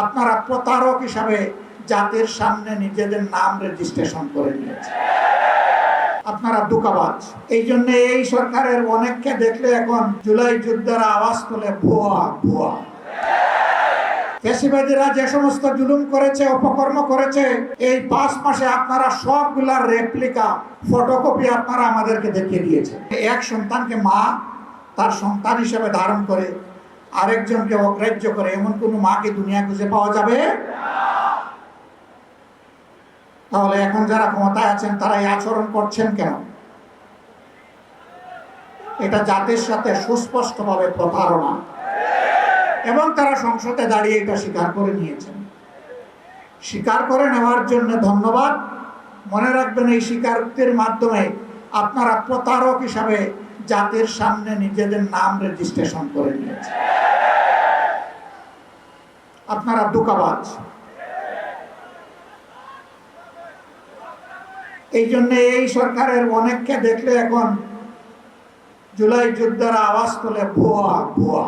আপনারা প্রতারক হিসাবে জাতির সামনে নিজেদের নাম রেজিস্ট্রেশন করে নিয়েছেন। আপনারা ধোঁকাবাজ। এই জন্য এই সরকারের অনেককে দেখলে এখন জুলাই যুদ্ধের আওয়াজ তোলে ভুয়া ভুয়া। ফ্যাসিবাদীরা যে সমস্ত জুলুম করেছে, অপকর্ম করেছে, এই 5 মাসে আপনারা সবগুলার রেপ্লিকা ফটোকপি আপনারা আমাদেরকে দেখিয়ে দিয়েছে। এক সন্তানকে মা তার সন্তান হিসেবে ধারণ করে আরেকজনকে অগ্রাহ্য করে এমন কোন মাকে দুনিয়া খুঁজে পাওয়া যাবে? তাহলে এখন যারা ক্ষমতায় আছেন তারা এই আচরণ করছেন কেন? এটা জাতির সাথে সুস্পষ্টভাবে প্রতারণা, এবং তারা সংসদে দাঁড়িয়ে এটা স্বীকার করে নিয়েছেন। স্বীকার করে নেওয়ার জন্য ধন্যবাদ। মনে রাখবেন, এই স্বীকারোক্তির মাধ্যমে আপনারা প্রতারক হিসাবে জাতির সামনে নিজেদের নাম রেজিস্ট্রেশন করে নিয়েছেন। আপনারা ধোঁকাবাজ। এই জন্য এই সরকারের অনেককে দেখলে এখন জুলাই যুদ্ধের আওয়াজ তোলে ভুয়া ভুয়া।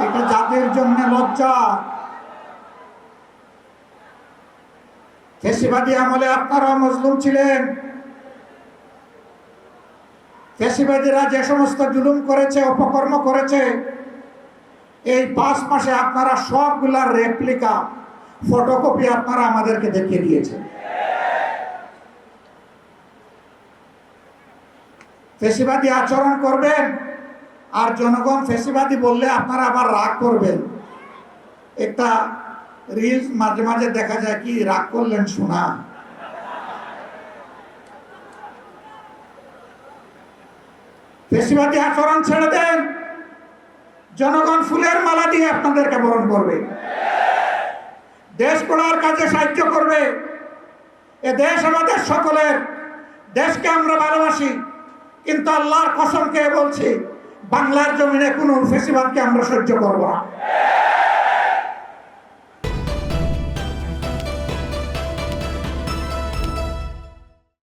এটা জাতির জন্য লজ্জা। ফ্যাসিবাদী আমলে আপনারা মজলুম ছিলেন। ফ্যাসিবাদীরা যে সমস্ত জুলুম করেছে, অপকর্ম করেছে, এই 5 মাসে আপনারা সবগুলার রেপ্লিকা ফটোকপি আপনারা আমাদেরকে দেখিয়ে দিয়েছেন। ফ্যাসিবাদী আচরণ করবেন আর জনগণ ফ্যাসিবাদী বললে আপনারা আবার রাগ করবেন। একটা রিলস মাঝে মাঝে দেখা যায়, কি রাগ করলেন শোনা। ফ্যাসিবাদী আচরণ ছেড়ে দেন, জনগণ ফুলের মালা দিয়ে আপনাদেরকে বরণ করবে, দেশ গড়ার কাজে সাহায্য করবে। এ দেশ আমাদের সকলের, দেশকে আমরা ভালোবাসি, কিন্তু আল্লাহর কসম খেয়ে বলছি, বাংলার জমিনে কোনো ফ্যাসিবাদকে আমরা সহ্য করব না।